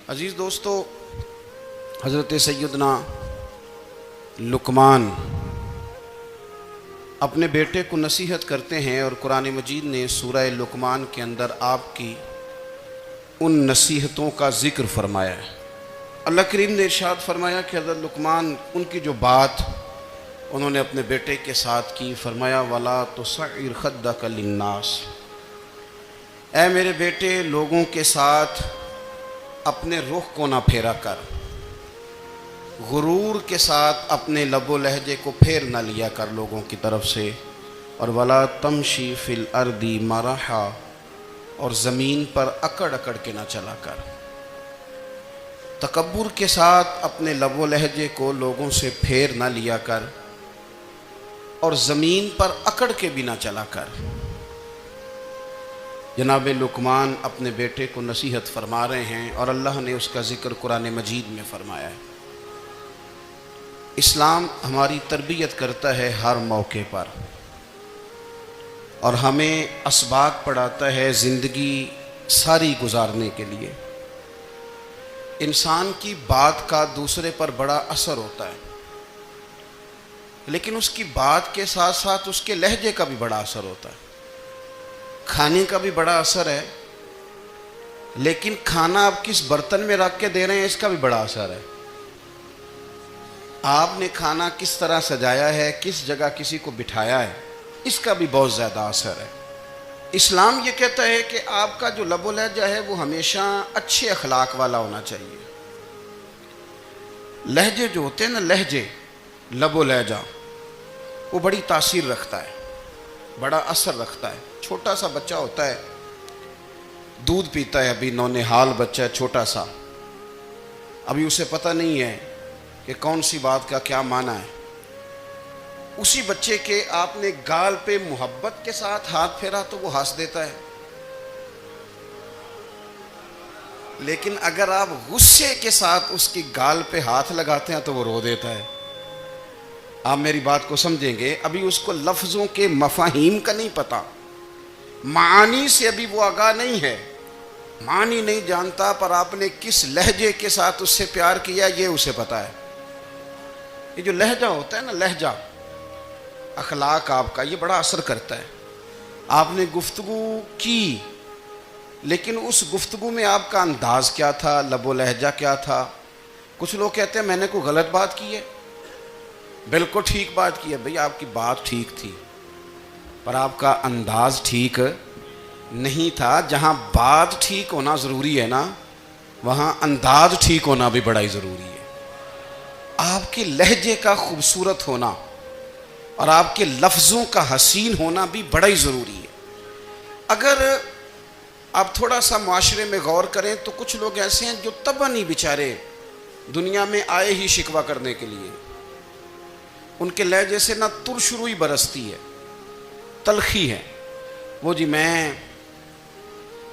عزیز دوستو، حضرت سیدنا لقمان اپنے بیٹے کو نصیحت کرتے ہیں اور قرآن مجید نے سورہ لقمان کے اندر آپ کی ان نصیحتوں کا ذکر فرمایا ہے۔ اللہ کریم نے ارشاد فرمایا کہ حضرت لقمان ان کی جو بات انہوں نے اپنے بیٹے کے ساتھ کی، فرمایا وَلَا تُصَعِّرْ خَدَّكَ لِلنَّاسِ، اے میرے بیٹے لوگوں کے ساتھ اپنے رخ کو نہ پھیرا کر، غرور کے ساتھ اپنے لب و لہجے کو پھیر نہ لیا کر لوگوں کی طرف سے، اور وَلَا تَمْشِي فِي الْأَرْضِ مَرَحًا، اور زمین پر اکڑ اکڑ کے نہ چلا کر، تکبر کے ساتھ اپنے لب و لہجے کو لوگوں سے پھیر نہ لیا کر، اور زمین پر اکڑ کے بھی نہ چلا کر۔ جناب لقمان اپنے بیٹے کو نصیحت فرما رہے ہیں اور اللہ نے اس کا ذکر قرآن مجید میں فرمایا ہے۔ اسلام ہماری تربیت کرتا ہے ہر موقع پر، اور ہمیں اسباق پڑھاتا ہے زندگی ساری گزارنے کے لیے۔ انسان کی بات کا دوسرے پر بڑا اثر ہوتا ہے، لیکن اس کی بات کے ساتھ ساتھ اس کے لہجے کا بھی بڑا اثر ہوتا ہے۔ کھانے کا بھی بڑا اثر ہے، لیکن کھانا آپ کس برتن میں رکھ کے دے رہے ہیں اس کا بھی بڑا اثر ہے۔ آپ نے کھانا کس طرح سجایا ہے، کس جگہ کسی کو بٹھایا ہے، اس کا بھی بہت زیادہ اثر ہے۔ اسلام یہ کہتا ہے کہ آپ کا جو لب و لہجہ ہے وہ ہمیشہ اچھے اخلاق والا ہونا چاہیے۔ لہجے جو ہوتے ہیں نا، لہجے، لب و لہجہ، وہ بڑی تاثیر رکھتا ہے، بڑا اثر رکھتا ہے۔ چھوٹا سا بچہ ہوتا ہے، دودھ پیتا ہے، ابھی نونہال بچہ ہے چھوٹا سا، ابھی اسے پتہ نہیں ہے کہ کون سی بات کا کیا معنی ہے۔ اسی بچے کے آپ نے گال پہ محبت کے ساتھ ہاتھ پھیرا تو وہ ہنس دیتا ہے، لیکن اگر آپ غصے کے ساتھ اس کی گال پہ ہاتھ لگاتے ہیں تو وہ رو دیتا ہے۔ آپ میری بات کو سمجھیں گے، ابھی اس کو لفظوں کے مفاہیم کا نہیں پتہ، معانی سے ابھی وہ آگاہ نہیں ہے، معنی نہیں جانتا، پر آپ نے کس لہجے کے ساتھ اس سے پیار کیا یہ اسے پتہ ہے۔ یہ جو لہجہ ہوتا ہے نا، لہجہ، اخلاق آپ کا، یہ بڑا اثر کرتا ہے۔ آپ نے گفتگو کی، لیکن اس گفتگو میں آپ کا انداز کیا تھا، لب و لہجہ کیا تھا۔ کچھ لوگ کہتے ہیں میں نے کوئی غلط بات کی ہے، بالکل ٹھیک بات کی ہے۔ بھئی آپ کی بات ٹھیک تھی، پر آپ کا انداز ٹھیک نہیں تھا۔ جہاں بات ٹھیک ہونا ضروری ہے نا، وہاں انداز ٹھیک ہونا بھی بڑا ہی ضروری ہے۔ آپ کے لہجے کا خوبصورت ہونا اور آپ کے لفظوں کا حسین ہونا بھی بڑا ہی ضروری ہے۔ اگر آپ تھوڑا سا معاشرے میں غور کریں تو کچھ لوگ ایسے ہیں جو طبعاً ہی بیچارے دنیا میں آئے ہی شکوہ کرنے کے لیے، ان کے لہجے سے نہ ترش روئی برستی ہے، تلخی ہے۔ وہ جی میں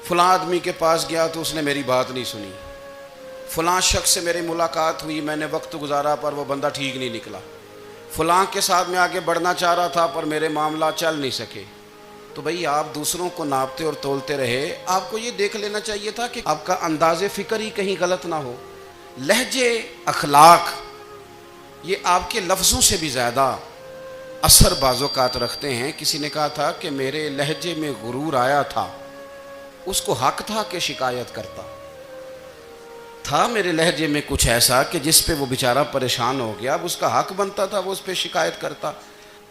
فلاں آدمی کے پاس گیا تو اس نے میری بات نہیں سنی، فلاں شخص سے میری ملاقات ہوئی، میں نے وقت گزارا پر وہ بندہ ٹھیک نہیں نکلا، فلاں کے ساتھ میں آگے بڑھنا چاہ رہا تھا پر میرے معاملات چل نہیں سکے۔ تو بھئی آپ دوسروں کو ناپتے اور تولتے رہے، آپ کو یہ دیکھ لینا چاہیے تھا کہ آپ کا انداز فکر ہی کہیں غلط نہ ہو۔ لہجے، اخلاق، یہ آپ کے لفظوں سے بھی زیادہ اثر بعض اوقات رکھتے ہیں۔ کسی نے کہا تھا کہ میرے لہجے میں غرور آیا تھا، اس کو حق تھا کہ شکایت کرتا تھا، میرے لہجے میں کچھ ایسا کہ جس پہ وہ بیچارہ پریشان ہو گیا، اب اس کا حق بنتا تھا وہ اس پہ شکایت کرتا۔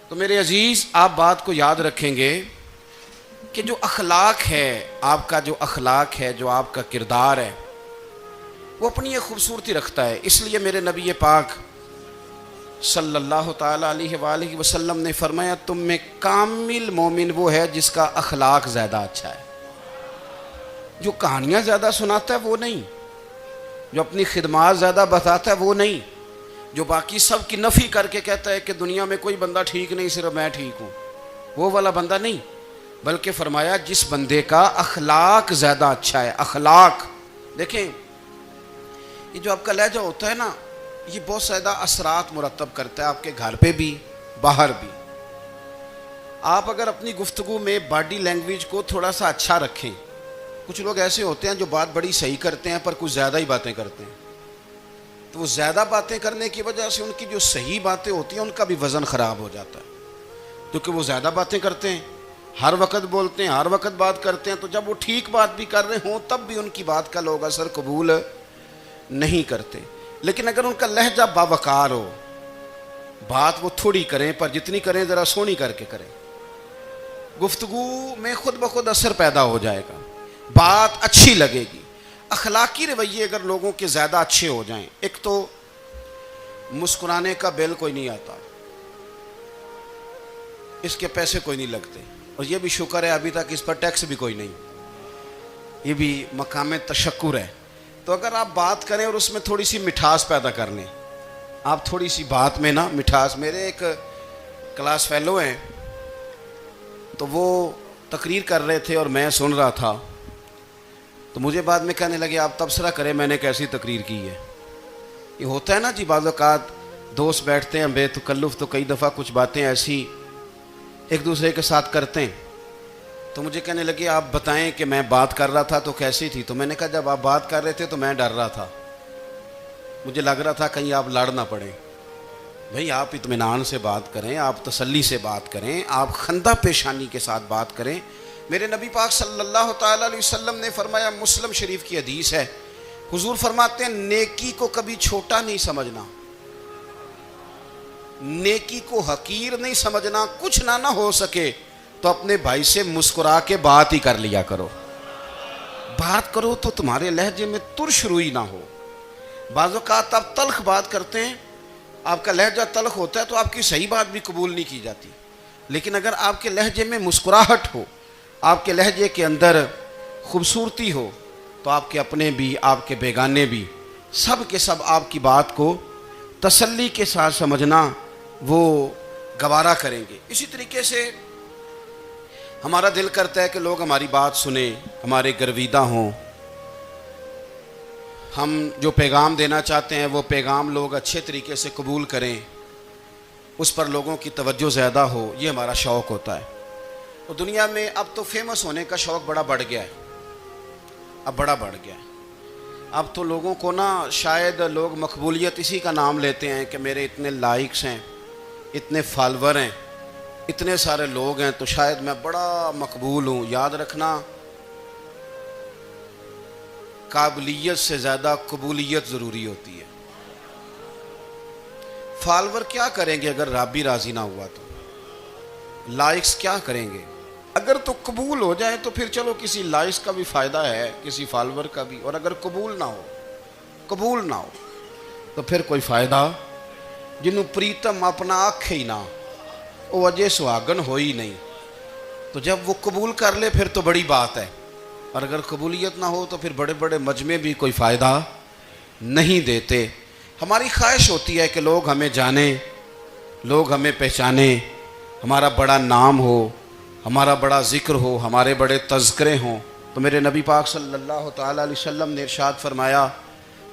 تو میرے عزیز، آپ بات کو یاد رکھیں گے کہ جو اخلاق ہے، آپ کا جو اخلاق ہے، جو آپ کا کردار ہے، وہ اپنی ایک خوبصورتی رکھتا ہے۔ اس لیے میرے نبی پاک صلی اللہ تعالیٰ علیہ وآلہ وسلم نے فرمایا تم میں کامل مومن وہ ہے جس کا اخلاق زیادہ اچھا ہے۔ جو کہانیاں زیادہ سناتا ہے وہ نہیں، جو اپنی خدمات زیادہ بتاتا ہے وہ نہیں، جو باقی سب کی نفی کر کے کہتا ہے کہ دنیا میں کوئی بندہ ٹھیک نہیں، صرف میں ٹھیک ہوں، وہ والا بندہ نہیں، بلکہ فرمایا جس بندے کا اخلاق زیادہ اچھا ہے۔ اخلاق دیکھیں، یہ جو آپ کا لہجہ ہوتا ہے نا، یہ بہت زیادہ اثرات مرتب کرتا ہے آپ کے گھر پہ بھی، باہر بھی۔ آپ اگر اپنی گفتگو میں باڈی لینگویج کو تھوڑا سا اچھا رکھیں، کچھ لوگ ایسے ہوتے ہیں جو بات بڑی صحیح کرتے ہیں پر کچھ زیادہ ہی باتیں کرتے ہیں، تو وہ زیادہ باتیں کرنے کی وجہ سے ان کی جو صحیح باتیں ہوتی ہیں ان کا بھی وزن خراب ہو جاتا ہے، کیونکہ وہ زیادہ باتیں کرتے ہیں، ہر وقت بولتے ہیں، ہر وقت بات کرتے ہیں، تو جب وہ ٹھیک بات بھی کر رہے ہوں تب بھی ان کی بات کا لوگ اثر قبول نہیں کرتے۔ لیکن اگر ان کا لہجہ باوقار ہو، بات وہ تھوڑی کریں پر جتنی کریں ذرا سونی کر کے کریں، گفتگو میں خود بخود اثر پیدا ہو جائے گا، بات اچھی لگے گی۔ اخلاقی رویے اگر لوگوں کے زیادہ اچھے ہو جائیں، ایک تو مسکرانے کا بل کوئی نہیں آتا، اس کے پیسے کوئی نہیں لگتے، اور یہ بھی شکر ہے ابھی تک اس پر ٹیکس بھی کوئی نہیں، یہ بھی مقام تشکر ہے۔ تو اگر آپ بات کریں اور اس میں تھوڑی سی مٹھاس پیدا کر لیں، آپ تھوڑی سی بات میں نا مٹھاس، میرے ایک کلاس فیلو ہیں تو وہ تقریر کر رہے تھے اور میں سن رہا تھا، تو مجھے بعد میں کہنے لگے آپ تبصرہ کریں میں نے کیسی تقریر کی ہے۔ یہ ہوتا ہے نا جی، بعض اوقات دوست بیٹھتے ہیں بے تکلف تو کئی دفعہ کچھ باتیں ایسی ایک دوسرے کے ساتھ کرتے ہیں، تو مجھے کہنے لگے آپ بتائیں کہ میں بات کر رہا تھا تو کیسی تھی؟ تو میں نے کہا جب آپ بات کر رہے تھے تو میں ڈر رہا تھا، مجھے لگ رہا تھا کہیں آپ لڑ نہ پڑیں۔ بھئی آپ اطمینان سے بات کریں، آپ تسلی سے بات کریں، آپ خندہ پیشانی کے ساتھ بات کریں۔ میرے نبی پاک صلی اللہ تعالیٰ علیہ وسلم نے فرمایا، مسلم شریف کی حدیث ہے، حضور فرماتے ہیں نیکی کو کبھی چھوٹا نہیں سمجھنا، نیکی کو حقیر نہیں سمجھنا، کچھ نہ ہو سکے تو اپنے بھائی سے مسکرا کے بات ہی کر لیا کرو، بات کرو تو تمہارے لہجے میں ترش روئی نہ ہو۔ بعض اوقات آپ تلخ بات کرتے ہیں، آپ کا لہجہ تلخ ہوتا ہے تو آپ کی صحیح بات بھی قبول نہیں کی جاتی، لیکن اگر آپ کے لہجے میں مسکراہٹ ہو، آپ کے لہجے کے اندر خوبصورتی ہو، تو آپ کے اپنے بھی آپ کے بیگانے بھی سب کے سب آپ کی بات کو تسلی کے ساتھ سمجھنا وہ گوارا کریں گے۔ اسی طریقے سے ہمارا دل کرتا ہے کہ لوگ ہماری بات سنیں، ہمارے گرویدہ ہوں، ہم جو پیغام دینا چاہتے ہیں وہ پیغام لوگ اچھے طریقے سے قبول کریں، اس پر لوگوں کی توجہ زیادہ ہو، یہ ہمارا شوق ہوتا ہے۔ اور دنیا میں اب تو فیمس ہونے کا شوق بڑا بڑھ گیا ہے، اب بڑا بڑھ گیا ہے۔ اب تو لوگوں کو نا شاید لوگ مقبولیت اسی کا نام لیتے ہیں کہ میرے اتنے لائکس ہیں، اتنے فالور ہیں، اتنے سارے لوگ ہیں تو شاید میں بڑا مقبول ہوں۔ یاد رکھنا، قابلیت سے زیادہ قبولیت ضروری ہوتی ہے۔ فالور کیا کریں گے اگر رب بھی راضی نہ ہوا تو؟ لائکس کیا کریں گے؟ اگر تو قبول ہو جائے تو پھر چلو کسی لائکس کا بھی فائدہ ہے، کسی فالور کا بھی، اور اگر قبول نہ ہو تو پھر کوئی فائدہ، جنہوں پریتم اپنا آنکھ ہی نہ وہ اجے سہاگن ہو ہی نہیں، تو جب وہ قبول کر لے پھر تو بڑی بات ہے، اور اگر قبولیت نہ ہو تو پھر بڑے بڑے مجمع بھی کوئی فائدہ نہیں دیتے۔ ہماری خواہش ہوتی ہے کہ لوگ ہمیں جانیں، لوگ ہمیں پہچانیں، ہمارا بڑا نام ہو، ہمارا بڑا ذکر ہو، ہمارے بڑے تذکرے ہوں۔ تو میرے نبی پاک صلی اللہ تعالیٰ علیہ وسلم نے ارشاد فرمایا،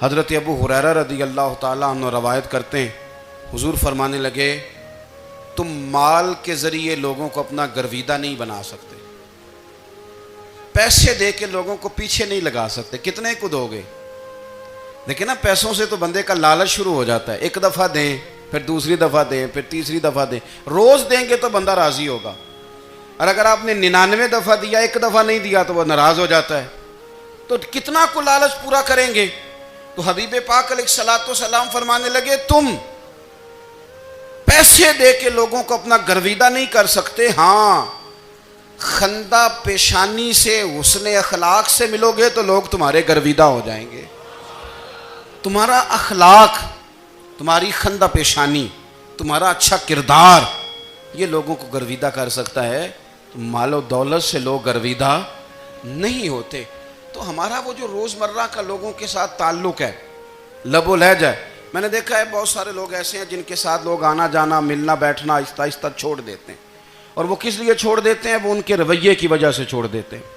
حضرت ابو ہریرہ رضی اللہ تعالیٰ عنہ روایت کرتے ہیں، حضور فرمانے لگے، تم مال کے ذریعے لوگوں کو اپنا گرویدہ نہیں بنا سکتے، پیسے دے کے لوگوں کو پیچھے نہیں لگا سکتے، کتنے کو دو گے؟ دیکھیں نا، پیسوں سے تو بندے کا لالچ شروع ہو جاتا ہے، ایک دفعہ دیں، پھر دوسری دفعہ دیں، پھر تیسری دفعہ دیں، روز دیں گے تو بندہ راضی ہوگا، اور اگر آپ نے 99 دفعہ دیا، ایک دفعہ نہیں دیا تو وہ ناراض ہو جاتا ہے، تو کتنا کو لالچ پورا کریں گے؟ تو حبیب پاک علیہ الصلوۃ والسلام فرمانے لگے، تم پیسے دے کے لوگوں کو اپنا گرویدہ نہیں کر سکتے، ہاں خندہ پیشانی سے، حسن اخلاق سے ملو گے تو لوگ تمہارے گرویدہ ہو جائیں گے۔ تمہارا اخلاق، تمہاری خندہ پیشانی، تمہارا اچھا کردار، یہ لوگوں کو گرویدہ کر سکتا ہے، تو مال و دولت سے لوگ گرویدہ نہیں ہوتے۔ تو ہمارا وہ جو روزمرہ کا لوگوں کے ساتھ تعلق ہے، لب و لہجہ ہے، میں نے دیکھا ہے بہت سارے لوگ ایسے ہیں جن کے ساتھ لوگ آنا جانا، ملنا بیٹھنا آہستہ آہستہ چھوڑ دیتے ہیں، اور وہ کس لیے چھوڑ دیتے ہیں؟ وہ ان کے رویے کی وجہ سے چھوڑ دیتے ہیں،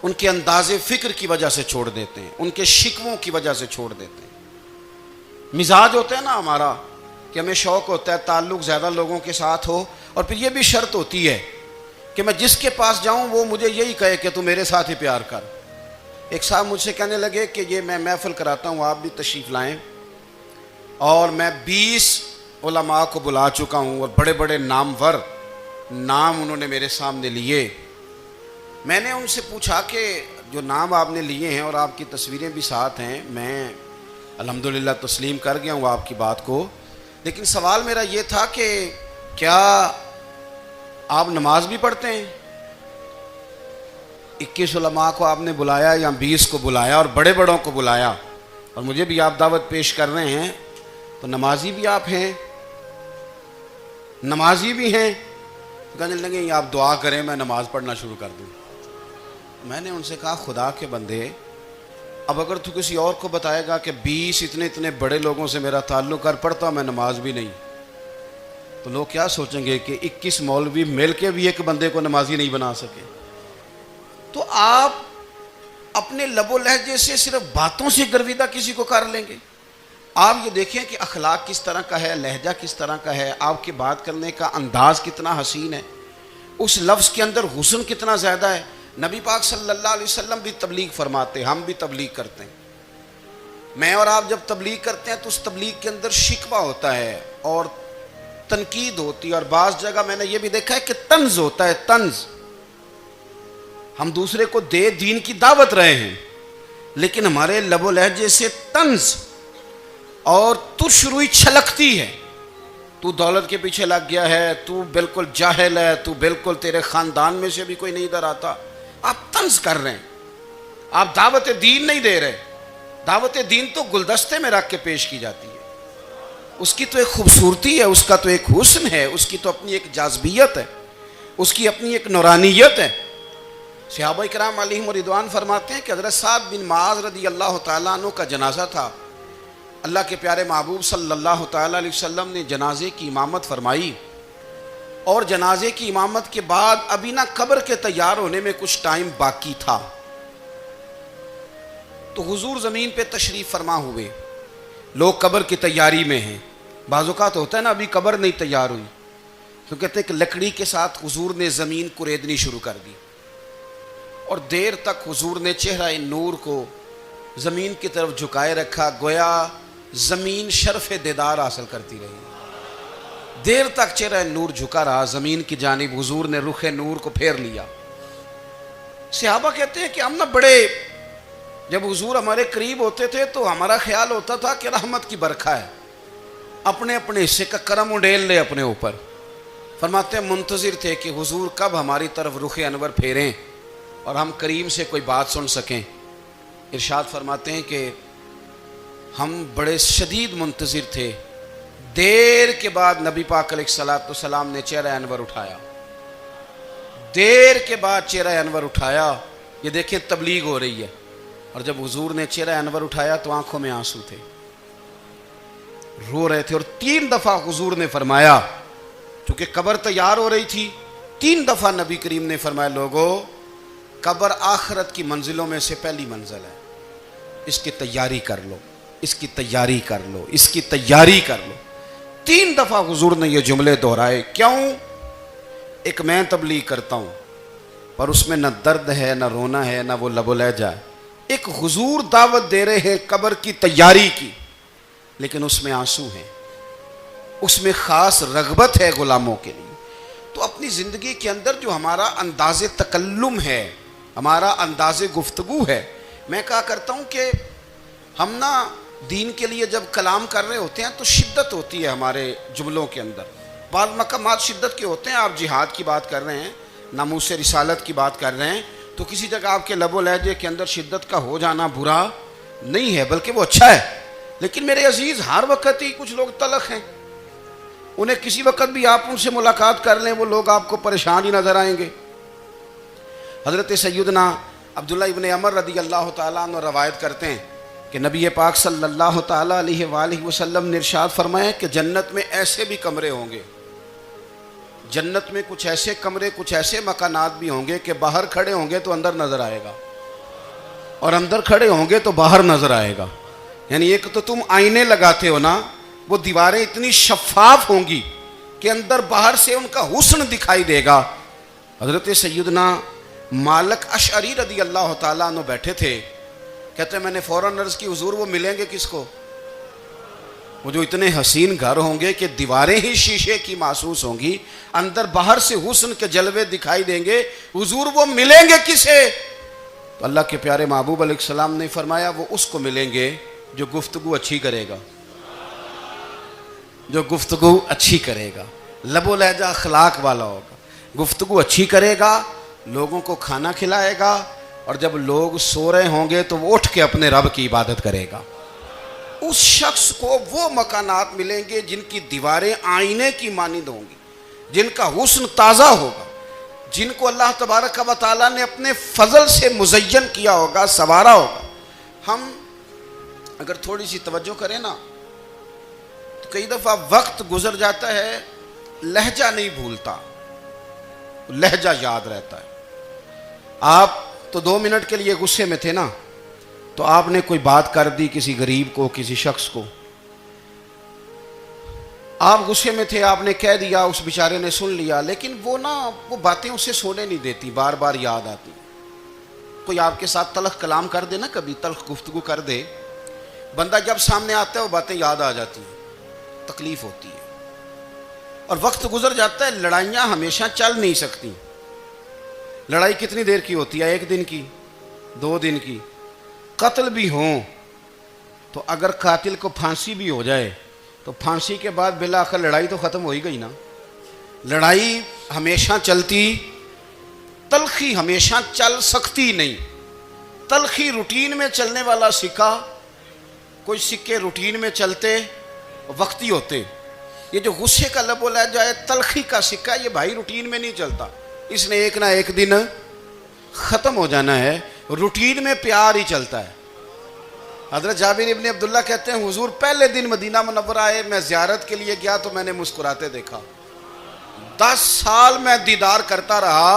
ان کے انداز فکر کی وجہ سے چھوڑ دیتے ہیں، ان کے شکووں کی وجہ سے چھوڑ دیتے ہیں۔ مزاج ہوتا ہے نا ہمارا کہ ہمیں شوق ہوتا ہے تعلق زیادہ لوگوں کے ساتھ ہو، اور پھر یہ بھی شرط ہوتی ہے کہ میں جس کے پاس جاؤں وہ مجھے یہی کہے کہ تو میرے ساتھ ہی پیار کر۔ ایک صاحب مجھ سے کہنے لگے کہ یہ میں محفل کراتا ہوں، آپ بھی تشریف لائیں، اور میں 20 علماء کو بلا چکا ہوں اور بڑے بڑے نامور نام انہوں نے میرے سامنے لیے۔ میں نے ان سے پوچھا کہ جو نام آپ نے لیے ہیں اور آپ کی تصویریں بھی ساتھ ہیں، میں الحمدللہ تسلیم کر گیا ہوں آپ کی بات کو، لیکن سوال میرا یہ تھا کہ کیا آپ نماز بھی پڑھتے ہیں؟ 21 علماء کو آپ نے بلایا یا 20 کو بلایا اور بڑے بڑوں کو بلایا، اور مجھے بھی آپ دعوت پیش کر رہے ہیں، تو نمازی بھی آپ ہیں؟ نمازی بھی ہیں؟ کہنے لگے آپ دعا کریں میں نماز پڑھنا شروع کر دوں۔ میں نے ان سے کہا خدا کے بندے، اب اگر تو کسی اور کو بتائے گا کہ 20 اتنے بڑے لوگوں سے میرا تعلق کر پڑتا میں نماز بھی نہیں، تو لوگ کیا سوچیں گے کہ 21 مولوی مل کے بھی ایک بندے کو نمازی نہیں بنا سکے۔ تو آپ اپنے لب و لہجے سے صرف باتوں سے گرویدہ کسی کو کر لیں گے؟ آپ یہ دیکھیں کہ اخلاق کس طرح کا ہے، لہجہ کس طرح کا ہے، آپ کے بات کرنے کا انداز کتنا حسین ہے، اس لفظ کے اندر حسن کتنا زیادہ ہے۔ نبی پاک صلی اللہ علیہ وسلم بھی تبلیغ فرماتے، ہم بھی تبلیغ کرتے ہیں۔ میں اور آپ جب تبلیغ کرتے ہیں تو اس تبلیغ کے اندر شکوہ ہوتا ہے اور تنقید ہوتی ہے، اور بعض جگہ میں نے یہ بھی دیکھا ہے کہ طنز ہوتا ہے، طنز۔ ہم دوسرے کو دین کی دعوت رہے ہیں، لیکن ہمارے لب و لہجے سے طنز اور ترش روئی چھلکتی ہے۔ تو دولت کے پیچھے لگ گیا ہے، تو بالکل جاہل ہے، تو بالکل تیرے خاندان میں سے بھی کوئی نہیں ادھر آتا۔ آپ طنز کر رہے ہیں، آپ دعوت دین نہیں دے رہے۔ دعوت دین تو گلدستے میں رکھ کے پیش کی جاتی ہے، اس کی تو ایک خوبصورتی ہے، اس کا تو ایک حسن ہے، اس کی تو اپنی ایک جاذبیت ہے، اس کی اپنی ایک نورانیت ہے۔ صحابہ کرام علیہم رضوان فرماتے ہیں کہ حضرت سعد بن معاذ رضی اللہ تعالیٰ عنہ کا جنازہ تھا، اللہ کے پیارے محبوب صلی اللہ تعالیٰ علیہ وسلم نے جنازے کی امامت فرمائی، اور جنازے کی امامت کے بعد ابھی نہ قبر کے تیار ہونے میں کچھ ٹائم باقی تھا، تو حضور زمین پہ تشریف فرما ہوئے، لوگ قبر کی تیاری میں ہیں۔ بعض اوقات ہوتا ہے نا ابھی قبر نہیں تیار ہوئی، تو کہتے ہیں کہ لکڑی کے ساتھ حضور نے زمین کریدنی شروع کر دی، اور دیر تک حضور نے چہرہ نور کو زمین کی طرف جھکائے رکھا، گویا زمین شرف دیدار حاصل کرتی رہی۔ دیر تک چہرہ نور جھکا رہا زمین کی جانب، حضور نے رخ نور کو پھیر لیا۔ صحابہ کہتے ہیں کہ ہم نہ بڑے، جب حضور ہمارے قریب ہوتے تھے تو ہمارا خیال ہوتا تھا کہ رحمت کی برکھا ہے، اپنے اپنے حصے کا کرم اڈیل لے اپنے اوپر۔ فرماتے ہیں منتظر تھے کہ حضور کب ہماری طرف رخ انور پھیریں اور ہم کریم سے کوئی بات سن سکیں۔ ارشاد فرماتے ہیں کہ ہم بڑے شدید منتظر تھے۔ دیر کے بعد نبی پاک علیہ الصلوۃ والسلام نے چہرہ انور اٹھایا، دیر کے بعد چہرہ انور اٹھایا۔ یہ دیکھیں تبلیغ ہو رہی ہے، اور جب حضور نے چہرہ انور اٹھایا تو آنکھوں میں آنسو تھے، رو رہے تھے، اور 3 دفعہ حضور نے فرمایا، چونکہ قبر تیار ہو رہی تھی، 3 دفعہ نبی کریم نے فرمایا لوگو قبر آخرت کی منزلوں میں سے پہلی منزل ہے، اس کی تیاری کر لو، اس کی تیاری کر لو، اس کی تیاری کر لو۔ 3 دفعہ حضور نے یہ جملے دہرائے۔ کیوں؟ ایک میں تبلیغ کرتا ہوں پر اس میں نہ درد ہے، نہ رونا ہے، نہ وہ لب و لہجہ ہے۔ ایک حضور دعوت دے رہے ہیں قبر کی تیاری کی، لیکن اس میں آنسو ہیں، اس میں خاص رغبت ہے غلاموں کے لیے۔ تو اپنی زندگی کے اندر جو ہمارا انداز تکلم ہے، ہمارا انداز گفتگو ہے، میں کہا کرتا ہوں کہ ہم نا دین کے لیے جب کلام کر رہے ہوتے ہیں تو شدت ہوتی ہے ہمارے جملوں کے اندر، بعض مقامات شدت کے ہوتے ہیں۔ آپ جہاد کی بات کر رہے ہیں، ناموس رسالت کی بات کر رہے ہیں، تو کسی جگہ آپ کے لب و لہجے کے اندر شدت کا ہو جانا برا نہیں ہے، بلکہ وہ اچھا ہے۔ لیکن میرے عزیز ہر وقت ہی کچھ لوگ تلخ ہیں، انہیں کسی وقت بھی آپ ان سے ملاقات کر لیں وہ لوگ آپ کو پریشان ہی نظر آئیں گے۔ حضرت سیدنا عبداللہ ابن عمر رضی اللہ تعالیٰ عنہ روایت کرتے ہیں کہ نبی پاک صلی اللہ تعالیٰ علیہ وآلہ وسلم نے ارشاد فرمایا کہ جنت میں ایسے بھی کمرے ہوں گے، جنت میں کچھ ایسے کمرے، کچھ ایسے مکانات بھی ہوں گے کہ باہر کھڑے ہوں گے تو اندر نظر آئے گا، اور اندر کھڑے ہوں گے تو باہر نظر آئے گا۔ یعنی ایک تو تم آئینے لگاتے ہو نا، وہ دیواریں اتنی شفاف ہوں گی کہ اندر باہر سے ان کا حسن دکھائی دے گا، حضرت سیدنا مالک اشعری رضی اللہ تعالیٰ عنہ بیٹھے تھے، کہتے ہیں میں نے فوراً عرض کی حضور وہ ملیں گے کس کو؟ وہ جو اتنے حسین گھر ہوں گے کہ دیواریں ہی شیشے کی محسوس ہوں گی، اندر باہر سے حسن کے جلوے دکھائی دیں گے، حضور وہ ملیں گے کسے؟ تو اللہ کے پیارے محبوب علیہ السلام نے فرمایا وہ اس کو ملیں گے جو گفتگو اچھی کرے گا، جو گفتگو اچھی کرے گا، لب و لہجہ اخلاق والا ہوگا، گفتگو اچھی کرے گا، لوگوں کو کھانا کھلائے گا، اور جب لوگ سو رہے ہوں گے تو وہ اٹھ کے اپنے رب کی عبادت کرے گا۔ اس شخص کو وہ مکانات ملیں گے جن کی دیواریں آئینے کی مانند ہوں گی، جن کا حسن تازہ ہوگا، جن کو اللہ تبارک و تعالیٰ نے اپنے فضل سے مزین کیا ہوگا، سنوارا ہوگا۔ ہم اگر تھوڑی سی توجہ کریں نا تو کئی دفعہ وقت گزر جاتا ہے، لہجہ نہیں بھولتا، لہجہ یاد رہتا ہے۔ آپ تو 2 منٹ کے لیے غصے میں تھے نا، تو آپ نے کوئی بات کر دی کسی غریب کو، کسی شخص کو، آپ غصے میں تھے، آپ نے کہہ دیا، اس بیچارے نے سن لیا، لیکن وہ باتیں اسے سونے نہیں دیتی، بار بار یاد آتی۔ کوئی آپ کے ساتھ تلخ کلام کر دے نا، کبھی تلخ گفتگو کر دے، بندہ جب سامنے آتا ہے وہ باتیں یاد آ جاتی ہیں، تکلیف ہوتی ہے، اور وقت گزر جاتا ہے۔ لڑائیاں ہمیشہ چل نہیں سکتی۔ لڑائی کتنی دیر کی ہوتی ہے؟ 1 دن کی، 2 دن کی۔ قتل بھی ہوں تو اگر قاتل کو پھانسی بھی ہو جائے تو پھانسی کے بعد بالآخر لڑائی تو ختم ہو ہی گئی نا۔ لڑائی ہمیشہ چلتی، تلخی ہمیشہ چل سکتی نہیں۔ تلخی روٹین میں چلنے والا سکہ، کوئی سکے روٹین میں چلتے وقتی ہوتے، یہ جو غصے کا لب و لہجہ ہے، تلخی کا سکہ، یہ بھائی روٹین میں نہیں چلتا، اس نے ایک نہ ایک دن ختم ہو جانا ہے۔ روٹین میں پیار ہی چلتا ہے۔ حضرت جابر ابن عبداللہ کہتے ہیں حضور پہلے دن مدینہ منورہ آئے، میں زیارت کے لیے گیا تو میں نے مسکراتے دیکھا۔ 10 سال میں دیدار کرتا رہا،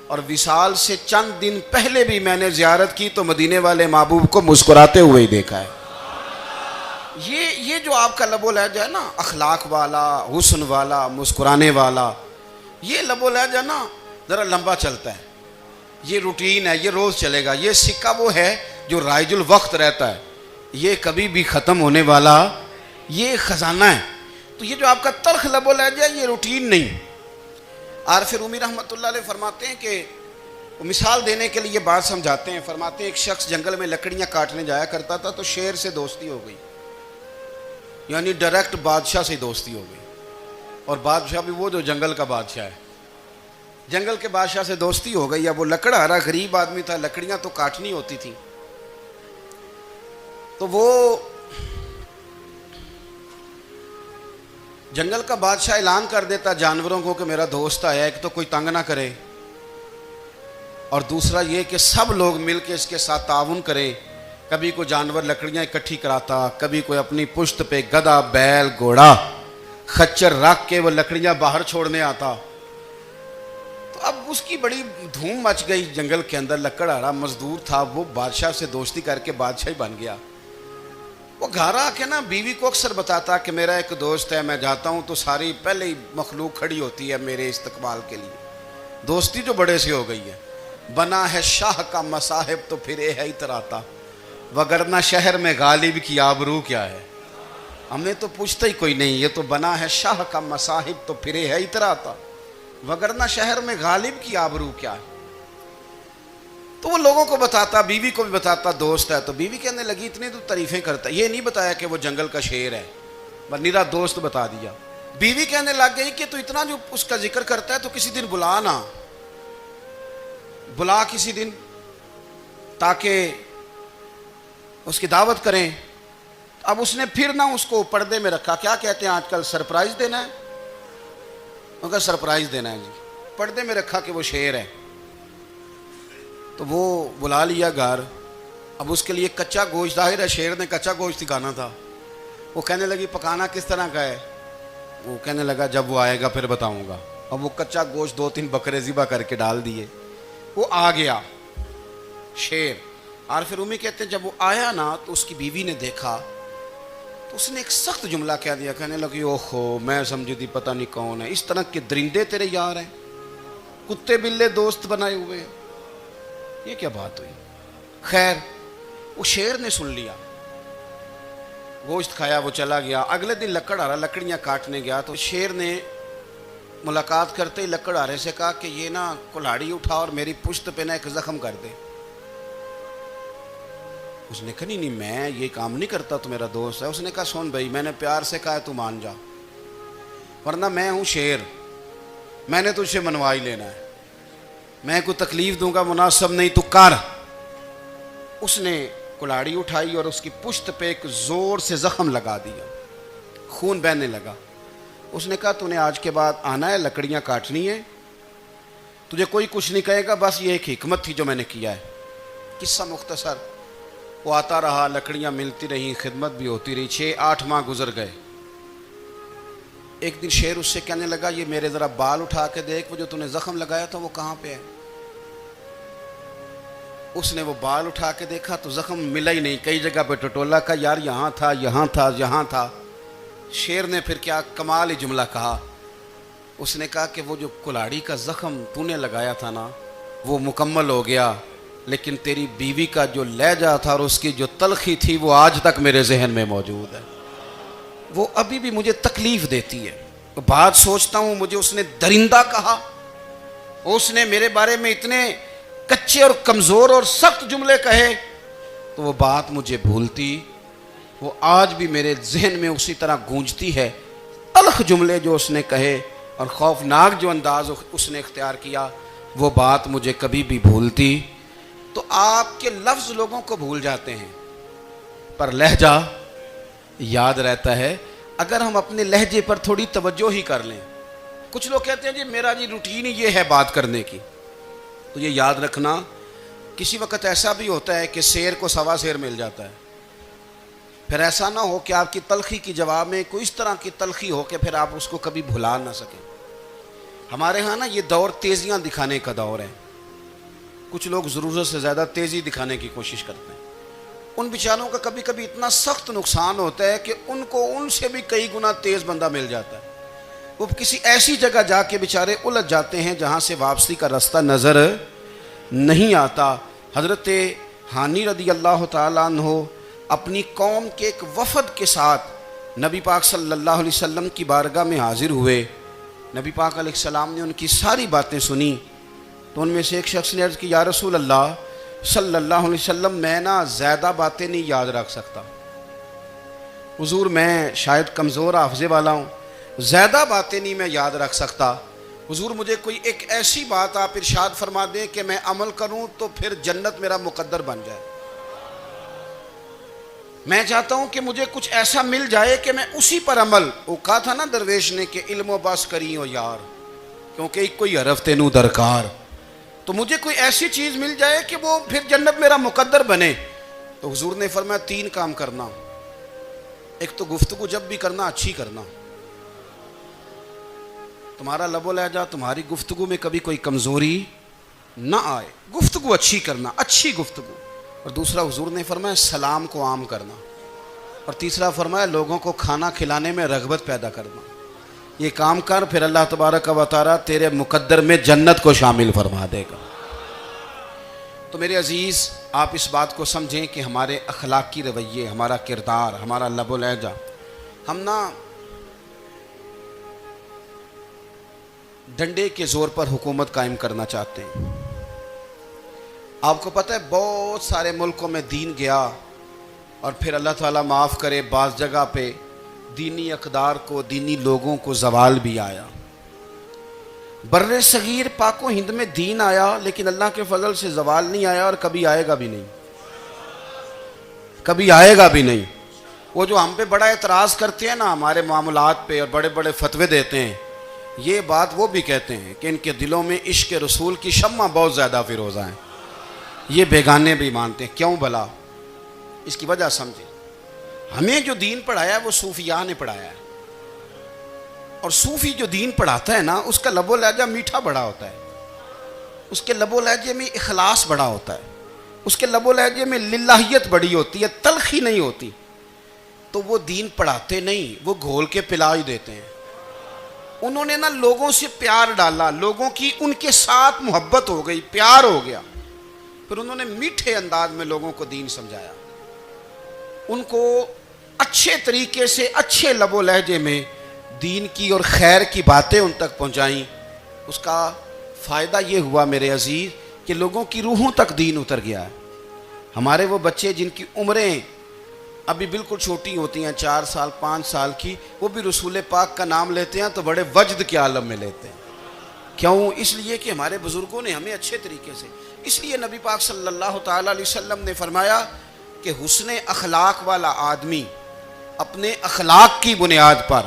اور وصال سے چند دن پہلے بھی میں نے زیارت کی تو مدینے والے محبوب کو مسکراتے ہوئے ہی دیکھا ہے۔ یہ جو آپ کا لب و لہجہ ہے نا، اخلاق والا، حسن والا، مسکرانے والا، یہ لب و لہجہ نا ذرا لمبا چلتا ہے۔ یہ روٹین ہے، یہ روز چلے گا۔ یہ سکہ وہ ہے جو رائج الوقت رہتا ہے، یہ کبھی بھی ختم ہونے والا یہ خزانہ ہے۔ تو یہ جو آپ کا تلخ لب و لہجہ ہے، یہ روٹین نہیں۔ عارف رومی رحمۃ اللہ علیہ فرماتے ہیں کہ وہ مثال دینے کے لیے بات سمجھاتے ہیں، فرماتے ہیں ایک شخص جنگل میں لکڑیاں کاٹنے جایا کرتا تھا تو شیر سے دوستی ہو گئی، یعنی ڈائریکٹ بادشاہ سے دوستی ہو گئی، اور بادشاہ بھی وہ جو جنگل کا بادشاہ ہے، جنگل کے بادشاہ سے دوستی ہو گئی۔ اب وہ لکڑہارا غریب آدمی تھا، لکڑیاں تو کاٹنی ہوتی تھی، تو وہ جنگل کا بادشاہ اعلان کر دیتا جانوروں کو کہ میرا دوست آیا، ایک تو کوئی تنگ نہ کرے، اور دوسرا یہ کہ سب لوگ مل کے اس کے ساتھ تعاون کریں۔ کبھی کوئی جانور لکڑیاں اکٹھی کراتا، کبھی کوئی اپنی پشت پہ گدھا، بیل، گھوڑا، خچر رکھ کے وہ لکڑیاں باہر چھوڑنے آتا۔ تو اب اس کی بڑی دھوم مچ گئی جنگل کے اندر، لکڑہارا مزدور تھا، وہ بادشاہ سے دوستی کر کے بادشاہ ہی بن گیا۔ وہ گھر آ کے نا بیوی کو اکثر بتاتا کہ میرا ایک دوست ہے، میں جاتا ہوں تو ساری پہلے ہی مخلوق کھڑی ہوتی ہے میرے استقبال کے لیے۔ دوستی جو بڑے سے ہو گئی ہے۔ بنا ہے شاہ کا مصاحب تو پھر ہے اتراتا، وگرنہ شہر میں غالب کی آبرو کیا ہے۔ ہم نے تو پوچھتا ہی کوئی نہیں، یہ تو بنا ہے شاہ کا مصاحب تو پھر ہے اتراتا، وگرنہ شہر میں غالب کی آبرو کیا ہے۔ تو وہ لوگوں کو بتاتا، بیوی کو بھی بتاتا دوست ہے، تو بیوی کہنے لگی اتنی تو تعریفیں کرتا، یہ نہیں بتایا کہ وہ جنگل کا شیر ہے، بس نیرا دوست بتا دیا۔ بیوی کہنے لگ گئی کہ تو اتنا جو اس کا ذکر کرتا ہے تو کسی دن بلا نا، بلا کسی دن تاکہ اس کی دعوت کریں۔ اب اس نے پھر نہ اس کو پردے میں رکھا، کیا کہتے ہیں آج کل، سرپرائز دینا ہے، مگر سرپرائز دینا ہے جی، پردے میں رکھا کہ وہ شیر ہے۔ تو وہ بلا لیا گھر۔ اب اس کے لیے کچا گوشت، ظاہر ہے شیر نے کچا گوشت سکھانا تھا۔ وہ کہنے لگی پکانا کس طرح کا ہے؟ وہ کہنے لگا جب وہ آئے گا پھر بتاؤں گا۔ اب وہ کچا گوشت 2-3 بکرے ذبح کر کے ڈال دیے، وہ آ گیا شیر۔ عارف رومی کہتے ہیں جب وہ آیا نا تو اس کی بیوی نے دیکھا تو اس نے ایک سخت جملہ کہہ دیا، کہنے لگی اوہو میں سمجھی تھی پتہ نہیں کون ہے، اس طرح کے درندے تیرے یار ہیں، کتے بلے دوست بنائے ہوئے ہیں، یہ کیا بات ہوئی؟ خیر وہ شیر نے سن لیا، گوشت کھایا، وہ چلا گیا۔ اگلے دن لکڑ آرا لکڑیاں کاٹنے گیا تو شیر نے ملاقات کرتے ہی لکڑ آرے سے کہا کہ یہ نا کلہاڑی اٹھا اور میری پشت پہ نا ایک زخم کر دے۔ اس نے کہا نہیں میں یہ کام نہیں کرتا، تو میرا دوست ہے۔ اس نے کہا سن بھائی، میں نے پیار سے کہا ہے تو مان جا، ورنہ میں ہوں شیر، میں نے تجھ سے منوا ہی لینا ہے، میں کوئی تکلیف دوں گا مناسب نہیں، تو کر۔ اس نے کلاڑی اٹھائی اور اس کی پشت پہ ایک زور سے زخم لگا دیا، خون بہنے لگا۔ اس نے کہا تو نے آج کے بعد آنا ہے، لکڑیاں کاٹنی ہے، تجھے کوئی کچھ نہیں کہے گا، بس یہ ایک حکمت تھی جو میں نے کیا ہے۔ قصہ مختصر، وہ آتا رہا، لکڑیاں ملتی رہیں، خدمت بھی ہوتی رہی، 6-8 ماہ گزر گئے۔ ایک دن شیر اس سے کہنے لگا یہ میرے ذرا بال اٹھا کے دیکھ، وہ جو تو نے زخم لگایا تھا وہ کہاں پہ ہے؟ اس نے وہ بال اٹھا کے دیکھا تو زخم ملا ہی نہیں، کئی جگہ پہ ٹٹولا کا، یار یہاں تھا یہاں تھا یہاں تھا۔ شیر نے پھر کیا کمال ہی جملہ کہا، اس نے کہا کہ وہ جو کلاڑی کا زخم تو نے لگایا تھا نا وہ مکمل ہو گیا، لیکن تیری بیوی کا جو لہجہ تھا اور اس کی جو تلخی تھی وہ آج تک میرے ذہن میں موجود ہے، وہ ابھی بھی مجھے تکلیف دیتی ہے۔ بات سوچتا ہوں مجھے اس نے درندہ کہا، اس نے میرے بارے میں اتنے کچے اور کمزور اور سخت جملے کہے، تو وہ بات مجھے بھولتی، وہ آج بھی میرے ذہن میں اسی طرح گونجتی ہے۔ تلخ جملے جو اس نے کہے اور خوفناک جو انداز اس نے اختیار کیا، وہ بات مجھے کبھی بھی بھولتی۔ تو آپ کے لفظ لوگوں کو بھول جاتے ہیں پر لہجہ یاد رہتا ہے، اگر ہم اپنے لہجے پر تھوڑی توجہ ہی کر لیں۔ کچھ لوگ کہتے ہیں جی میرا جی روٹین ہی یہ ہے بات کرنے کی، تو یہ یاد رکھنا کسی وقت ایسا بھی ہوتا ہے کہ شیر کو سوا شیر مل جاتا ہے، پھر ایسا نہ ہو کہ آپ کی تلخی کی جواب میں کوئی اس طرح کی تلخی ہو کہ پھر آپ اس کو کبھی بھلا نہ سکیں۔ ہمارے ہاں نا یہ دور تیزیاں دکھانے کا دور ہے، کچھ لوگ ضرورت سے زیادہ تیزی دکھانے کی کوشش کرتے ہیں، ان بیچاروں کا کبھی کبھی اتنا سخت نقصان ہوتا ہے کہ ان کو ان سے بھی کئی گنا تیز بندہ مل جاتا ہے، وہ کسی ایسی جگہ جا کے بیچارے الجھ جاتے ہیں جہاں سے واپسی کا راستہ نظر نہیں آتا۔ حضرت ہانی رضی اللہ تعالیٰ عنہ اپنی قوم کے ایک وفد کے ساتھ نبی پاک صلی اللہ علیہ وسلم کی بارگاہ میں حاضر ہوئے۔ نبی پاک علیہ السلام نے ان کی ساری باتیں سنی، تو ان میں سے ایک شخص نے عرض کی یا رسول اللہ صلی اللہ علیہ وسلم، میں نا زیادہ باتیں نہیں یاد رکھ سکتا، حضور میں شاید کمزور حافظے والا ہوں، زیادہ باتیں نہیں میں یاد رکھ سکتا، حضور مجھے کوئی ایک ایسی بات آپ ارشاد فرما دیں کہ میں عمل کروں تو پھر جنت میرا مقدر بن جائے، میں چاہتا ہوں کہ مجھے کچھ ایسا مل جائے کہ میں اسی پر عمل، وہ کہا تھا نا درویش نے کہ علم و بس کری ہو یار، کیونکہ ایک کوئی حرف تینو درکار، تو مجھے کوئی ایسی چیز مل جائے کہ وہ پھر جنت میرا مقدر بنے۔ تو حضور نے فرمایا 3 کام کرنا، ایک تو گفتگو جب بھی کرنا اچھی کرنا، تمہارا لب و لہجہ تمہاری گفتگو میں کبھی کوئی کمزوری نہ آئے، گفتگو اچھی کرنا، اچھی گفتگو، اور دوسرا حضور نے فرمایا سلام کو عام کرنا، اور تیسرا فرمایا لوگوں کو کھانا کھلانے میں رغبت پیدا کرنا۔ یہ کام کر پھر اللہ تبارک و تعالیٰ تیرے مقدر میں جنت کو شامل فرما دے گا۔ تو میرے عزیز آپ اس بات کو سمجھیں کہ ہمارے اخلاقی رویے، ہمارا کردار، ہمارا لب و لہجہ، ہم نا ڈنڈے کے زور پر حکومت قائم کرنا چاہتے ہیں۔ آپ کو پتہ ہے بہت سارے ملکوں میں دین گیا اور پھر اللہ تعالیٰ معاف کرے بعض جگہ پہ دینی اقدار کو، دینی لوگوں کو زوال بھی آیا۔ بر صغیر پاک و ہند میں دین آیا لیکن اللہ کے فضل سے زوال نہیں آیا اور کبھی آئے گا بھی نہیں، کبھی آئے گا بھی نہیں۔ وہ جو ہم پہ بڑا اعتراض کرتے ہیں نا ہمارے معاملات پہ اور بڑے بڑے فتوے دیتے ہیں، یہ بات وہ بھی کہتے ہیں کہ ان کے دلوں میں عشق رسول کی شمع بہت زیادہ فیروزہ ہیں، یہ بیگانے بھی مانتے ہیں۔ کیوں بھلا؟ اس کی وجہ سمجھیں، ہمیں جو دین پڑھایا ہے وہ صوفیاء نے پڑھایا ہے، اور صوفی جو دین پڑھاتا ہے نا اس کا لب و لہجہ میٹھا بڑا ہوتا ہے، اس کے لب و لہجے میں اخلاص بڑا ہوتا ہے، اس کے لب و لہجے میں للہیت بڑی ہوتی ہے، تلخی نہیں ہوتی، تو وہ دین پڑھاتے نہیں، وہ گھول کے پلا ہی دیتے ہیں۔ انہوں نے نا لوگوں سے پیار ڈالا، لوگوں کی ان کے ساتھ محبت ہو گئی، پیار ہو گیا، پھر انہوں نے میٹھے انداز میں لوگوں کو دین سمجھایا، ان کو اچھے طریقے سے اچھے لب و لہجے میں دین کی اور خیر کی باتیں ان تک پہنچائیں۔ اس کا فائدہ یہ ہوا میرے عزیز کہ لوگوں کی روحوں تک دین اتر گیا ہے۔ ہمارے وہ بچے جن کی عمریں ابھی بالکل چھوٹی ہوتی ہیں، 4 سال 5 سال کی، وہ بھی رسول پاک کا نام لیتے ہیں تو بڑے وجد کے عالم میں لیتے ہیں۔ کیوں؟ اس لیے کہ ہمارے بزرگوں نے ہمیں اچھے طریقے سے، اس لیے نبی پاک صلی اللہ تعالیٰ علیہ وسلم نے فرمایا کہ حسن اخلاق والا آدمی اپنے اخلاق کی بنیاد پر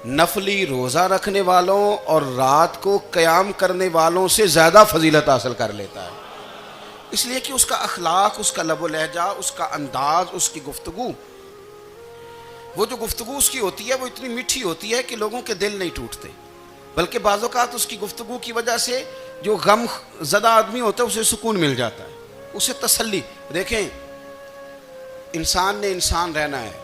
نفلی روزہ رکھنے والوں اور رات کو قیام کرنے والوں سے زیادہ فضیلت حاصل کر لیتا ہے، اس لیے کہ اس کا اخلاق، اس کا لب و لہجہ، اس کا انداز، اس کی گفتگو، وہ جو گفتگو اس کی ہوتی ہے وہ اتنی میٹھی ہوتی ہے کہ لوگوں کے دل نہیں ٹوٹتے، بلکہ بعض اوقات اس کی گفتگو کی وجہ سے جو غم زدہ آدمی ہوتا ہے اسے سکون مل جاتا ہے، اسے تسلی۔ دیکھیں، انسان نے انسان رہنا ہے،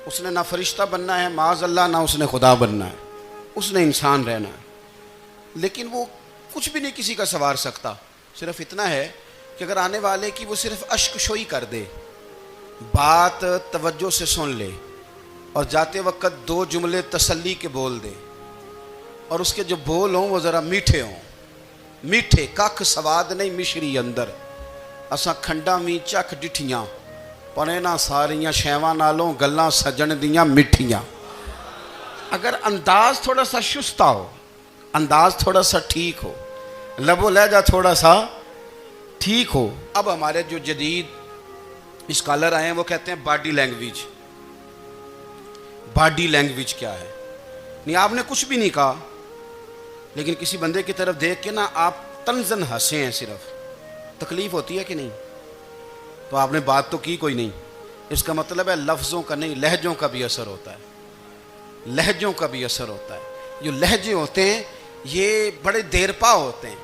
اس نے نہ فرشتہ بننا ہے معاذ اللہ، نہ اس نے خدا بننا ہے، اس نے انسان رہنا ہے، لیکن وہ کچھ بھی نہیں کسی کا سنوار سکتا، صرف اتنا ہے کہ اگر آنے والے کی وہ صرف اشک شوئی کر دے، بات توجہ سے سن لے اور جاتے وقت 2 جملے تسلی کے بول دے، اور اس کے جو بول ہوں وہ ذرا میٹھے ہوں، میٹھے، ککھ سواد نہیں مشری اندر، اساں کھنڈا می چکھ ڈٹھیاں پڑے نہ ساریاں شیواں نالوں گلاں سجن دیاں مٹھیاں۔ اگر انداز تھوڑا سا شستہ ہو، انداز تھوڑا سا ٹھیک ہو، لب و لہجہ تھوڑا سا ٹھیک ہو۔ اب ہمارے جو جدید اسکالر آئے ہیں وہ کہتے ہیں باڈی لینگویج۔ باڈی لینگویج کیا ہے؟ نہیں، آپ نے کچھ بھی نہیں کہا، لیکن کسی بندے کی طرف دیکھ کے نا آپ تنزن ہنسے ہیں، صرف تکلیف ہوتی ہے کہ نہیں؟ تو آپ نے بات تو کی کوئی نہیں، اس کا مطلب ہے لفظوں کا نہیں، لہجوں کا بھی اثر ہوتا ہے، لہجوں کا بھی اثر ہوتا ہے۔ جو لہجے ہوتے ہیں یہ بڑے دیرپا ہوتے ہیں،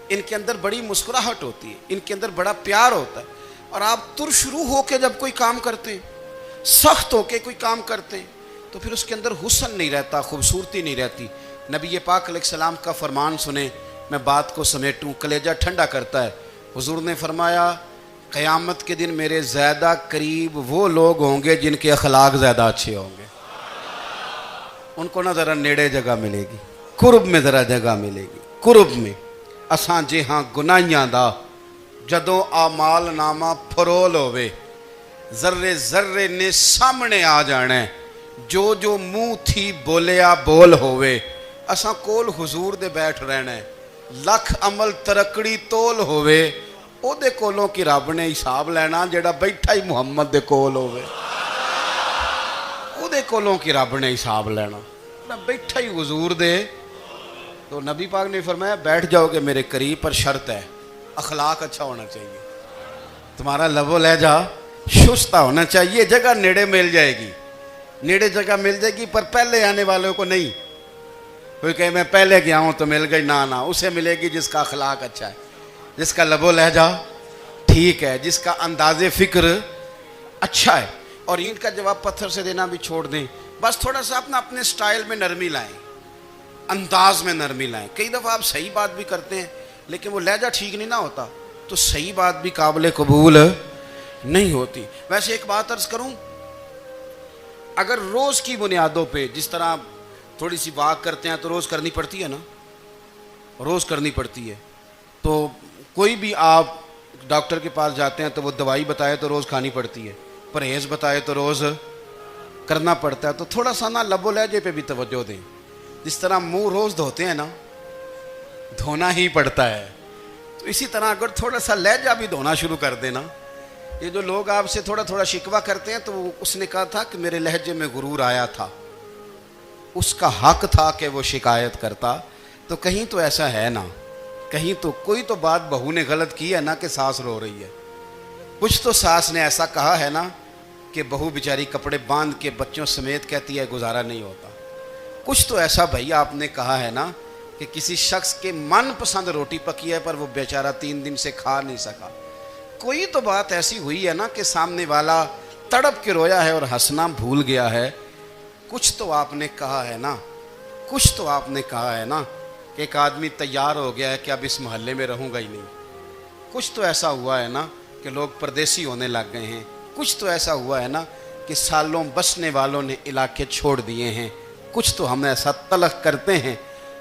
ان کے اندر بڑی مسکراہٹ ہوتی ہے، ان کے اندر بڑا پیار ہوتا ہے، اور آپ ترشروح ہو کے جب کوئی کام کرتے ہیں، سخت ہو کے کوئی کام کرتے ہیں، تو پھر اس کے اندر حسن نہیں رہتا، خوبصورتی نہیں رہتی۔ نبی پاک علیہ السلام کا فرمان سنیں، میں بات کو سمیٹوں، کلیجہ ٹھنڈا کرتا ہے۔ حضور نے فرمایا قیامت کے دن میرے زیادہ قریب وہ لوگ ہوں گے جن کے اخلاق زیادہ اچھے ہوں گے، ان کو نہ ذرا نیڑے جگہ ملے گی، قرب میں ذرا جگہ ملے گی، قرب میں۔ اساں جے ہاں گناہیاں دا جدوں اعمال نامہ پھرول ہوئے، ذرے ذرے نے سامنے آ جانا ہے، جو جو منہ تھی بولیا بول ہوئے، اساں کول حضور دے بیٹھ رہنا ہے، لکھ عمل ترکڑی تول ہوئے، او دے کولوں کی رب نے حساب لینا جڑا بیٹھا ہی محمد دے کول ہوئے، او دے کولوں کی رب نے حساب لینا، بیٹھا ہی حضور دے۔ تو نبی پاک نے فرمایا بیٹھ جاؤ گے میرے قریب، پر شرط ہے اخلاق اچھا ہونا چاہیے، تمہارا لب و لہجہ شستہ ہونا چاہیے، جگہ نیڑے مل جائے گی، نیڑے جگہ مل جائے گی، پر پہلے آنے والوں کو نہیں۔ کوئی کہے میں پہلے گیا ہوں تو مل گئی، نہ اسے ملے گی جس کا اخلاق اچھا ہے، جس کا لب و لہجہ ٹھیک ہے، جس کا انداز فکر اچھا ہے۔ اور ان کا جواب پتھر سے دینا بھی چھوڑ دیں، بس تھوڑا سا اپنے سٹائل میں نرمی لائیں، انداز میں نرمی لائیں۔ کئی دفعہ آپ صحیح بات بھی کرتے ہیں لیکن وہ لہجہ ٹھیک نہیں نہ ہوتا تو صحیح بات بھی قابل قبول نہیں ہوتی۔ ویسے ایک بات عرض کروں، اگر روز کی بنیادوں پہ جس طرح تھوڑی سی واک کرتے ہیں تو روز کرنی پڑتی ہے نا، روز کرنی پڑتی ہے، تو کوئی بھی آپ ڈاکٹر کے پاس جاتے ہیں تو وہ دوائی بتائے تو روز کھانی پڑتی ہے، پرہیز بتائے تو روز کرنا پڑتا ہے، تو تھوڑا سا نا لب و لہجے پہ بھی توجہ دیں۔ جس طرح منہ روز دھوتے ہیں نا، دھونا ہی پڑتا ہے، تو اسی طرح اگر تھوڑا سا لہجہ بھی دھونا شروع کر دینا۔ یہ جو لوگ آپ سے تھوڑا تھوڑا شکوہ کرتے ہیں تو اس نے کہا تھا کہ میرے لہجے میں غرور آیا تھا، اس کا حق تھا کہ وہ شکایت کرتا، تو کہیں تو ایسا ہے نا، کہیں تو کوئی تو بات بہو نے غلط کی ہے نا کہ ساس رو رہی ہے، کچھ تو ساس نے ایسا کہا ہے نا کہ بہو بیچاری کپڑے باندھ کے بچوں سمیت کہتی ہے گزارا نہیں ہوتا، کچھ تو ایسا بھائی آپ نے کہا ہے نا کہ کسی شخص کے من پسند روٹی پکی ہے پر وہ بیچارہ 3 دن سے کھا نہیں سکا، کوئی تو بات ایسی ہوئی ہے نا کہ سامنے والا تڑپ کے رویا ہے اور ہنسنا بھول گیا ہے، کچھ تو آپ نے کہا ہے نا۔ کچھ تو آپ نے کہا ہے نا کہ ایک آدمی تیار ہو گیا ہے کہ اب اس محلے میں رہوں گا ہی نہیں. کچھ تو ایسا ہوا ہے نا کہ لوگ پردیسی ہونے لگ گئے ہیں. کچھ تو ایسا ہوا ہے نا کہ سالوں بسنے والوں نے علاقے چھوڑ دیے ہیں. کچھ تو ہم ایسا تلخ کرتے ہیں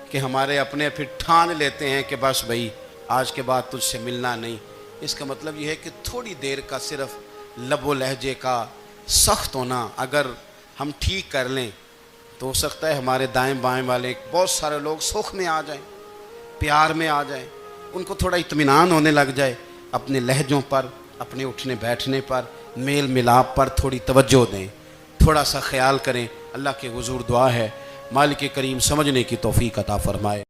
کہ ہمارے اپنے پھر ٹھان لیتے ہیں کہ بس بھائی آج کے بعد تجھ سے ملنا نہیں. اس کا مطلب یہ ہے کہ تھوڑی دیر کا صرف لب و لہجے کا سخت ہونا اگر ہم ٹھیک کر لیں تو ہو سکتا ہے ہمارے دائیں بائیں والے بہت سارے لوگ سکھ میں آ جائیں, پیار میں آ جائیں, ان کو تھوڑا اطمینان ہونے لگ جائے. اپنے لہجوں پر, اپنے اٹھنے بیٹھنے پر, میل ملاپ پر تھوڑی توجہ دیں, تھوڑا سا خیال کریں. اللہ کے حضور دعا ہے مالک کریم سمجھنے کی توفیق عطا فرمائے.